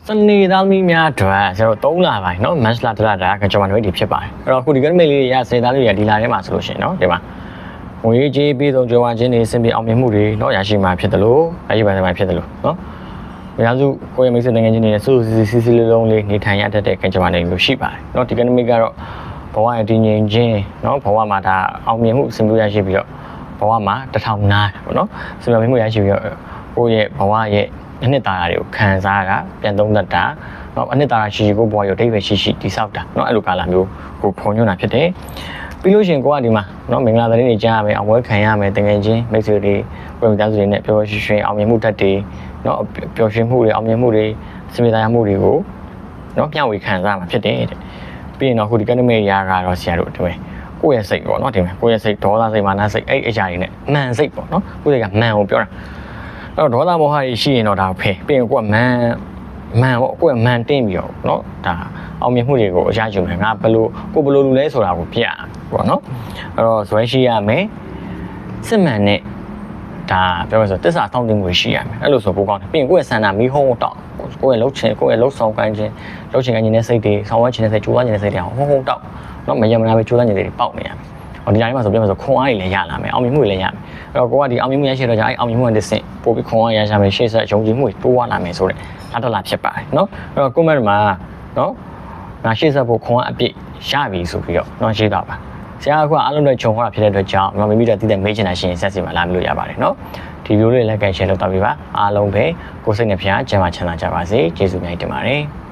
စနေသားသမီးများအတွက်ကျွန်တော်3လပိုင်းเนาะ match လာတရတာကကျွန်တော်တို့ဒီဖြစ်ပါတယ်အဲ့တော့အခုဒီကနေ့မိတ်လေးရစနေသားလေးရဒီလာထဲမှာဆိုလို့ရှိရင်เนาะဒီမှာငွေကြေးပြီးဆုံးကြွားခြင်းတွေစင်ပြေအောင်မြင်မှုတွေเนาะရရှိမှာဖြစ်တယ်လို့ရရှိပါနေမှာဖြစ်တယ်လို့เนาะအများစုကိုယ့်ရဲ့မိတ်ဆွေနိုင်ငံချင်းတွေနဲ့စူးစီးစီးလေးလုံးလေးနေထိုင်ရတတ်တဲ့ကံကြမ္မာတွေမျိုးရှိပါတယ်เนาะဒီကနေ့မိတ်ကတော့ဘဝရဲ့တည်ငြိမ်ခြင်းเนาะဘဝမှာဒါအောင်မြင်မှုစင်ပြေရရှိပြီးတော့ဘဝမှာ1000နာပေါ့เนาะစင်ပြေမှုရရှိပြီးတော့ကိုယ့်ရဲ့ဘဝရဲ့အနှစ်သာရတွေကိုခံစားတာပြန်သုံးသပ်တာเนาะအနှစ်သာရရှိရှိကိုဘဝရောအတိတ်ပဲရှိရှိတိဆောက်တာเนาะအဲ့လိုကာလမျိုးကိုဖုံညွှန်းတာဖြစ်တယ်ပြီးလို့ရှိရင်ကိုကဒီမှာเนาะမင်္ဂလာသတင်းတွေကြားရမယ်အောင်ပွဲခံရမယ်တကယ်ချင်းမိတ်ဆွေတွေကိုယ်မိသားစုတွေနဲ့ပျော်ရွှင်အောင်မြင်မှုတတ်တွေเนาะပျော်ရွှင်မှုတွေအောင်မြင်မှုတွေစင်ပြေသားမှုတွေကိုเนาะမျှဝေခံစားမှာဖြစ်တယ်တဲ့ပြီးရင်တော့ခုဒီကနေ့မေရာကတော့ဆရာတို့တွေ့ကိုယ့်ရဲ့စိတ်ပေါ့เนาะဒီမှာကိုယ့်ရဲ့စိတ်ဒေါသစိတ်မာနစိတ်အဲ့အရာတွေနဲ့မှန်စိတ်ပေါ့เนาะကိုယ့်စိတ်ကမှန်ကိုပြောတာအဲ့တော့ဒေါသမောဟတွေရှိရင်တော့ဒါဖယ်ပြီးရင်ကိုကမှန်ပေါ့ကိုကမှန်တင်းပြီးတော့เนาะဒါအောင်မြင်မှုတွေကိုအရယူမယ်ငါဘယ်လိုလူလဲဆိုတာကိုပြပေါ့เนาะအဲ့တော့ဇွဲရှိရမယ်စစ်မှန်နဲ့ဒါပြောရဆိုတစ္ဆာတောင်းတင်မှုရှိရမယ်အဲ့လိုဆိုပိုကောင်းတယ်ပြီးရင်ကိုရဲ့ဆန္ဒမီးဟုံးတောက်ကိုရဲ့လှုပ်ချင်ကိုရဲ့လှုပ်ဆောင်ကိုင်းခြင်းလှုပ်ချင်ကိုင်းခြင်းနဲ့စိတ်တွေဆောင်းဝဲခြင်းနဲ့စိတ်ကြိုးစားခြင်းနဲ့စိတ်တွေဟုံးတောက်เนาะမယမနာပဲကြိုးစားခြင်းတွေပေါက်နေရမယ်ဟောဒီတိုင်းမှာဆိုပြောမယ်ဆိုခွန်အားတွေလည်းရလာမယ်အောင်မြင်မှုတွေလည်းရမယ်အဲ့တော့ကိုကဒီအောင်မြင်မှုရရှိတော့ကြာအဲ့အောင်မြင်မှုကတစ်ဆင့်ပို့ပြီးခွန်အားရရှာမယ်ရှေ့ဆက်ယုံကြည်မှုတွေတိုးဝလာမယ်ဆိုတဲ့လာတော့လာဖြစ်ပါတယ်เนาะအဲ့တော့ comment မှာเนาะငါရှေ့ဆက်ဖို့ခွန်အားအပြည့်ရပြီဆိုပြီးတော့เนาะရေးတော့ပါဆရာကအားလုံးနဲ့ခြုံဟောတာဖြစ်တဲ့အတွက်ကြောင့်မမိမိတို့တည်တဲ့မေးချင်တာရှိရင်ဆက်စီမှာလာမလို့ရပါတယ်เนาะဒီဗီဒီယိုလေးလည်းကြိုက်ရှယ်လုပ်တော့ပြပါအားလုံးပဲကိုယ်စိတ်နဲ့ဖျားကျန်းမာချမ်းသာကြပါစေကျေးဇူးများတင်ပါတယ်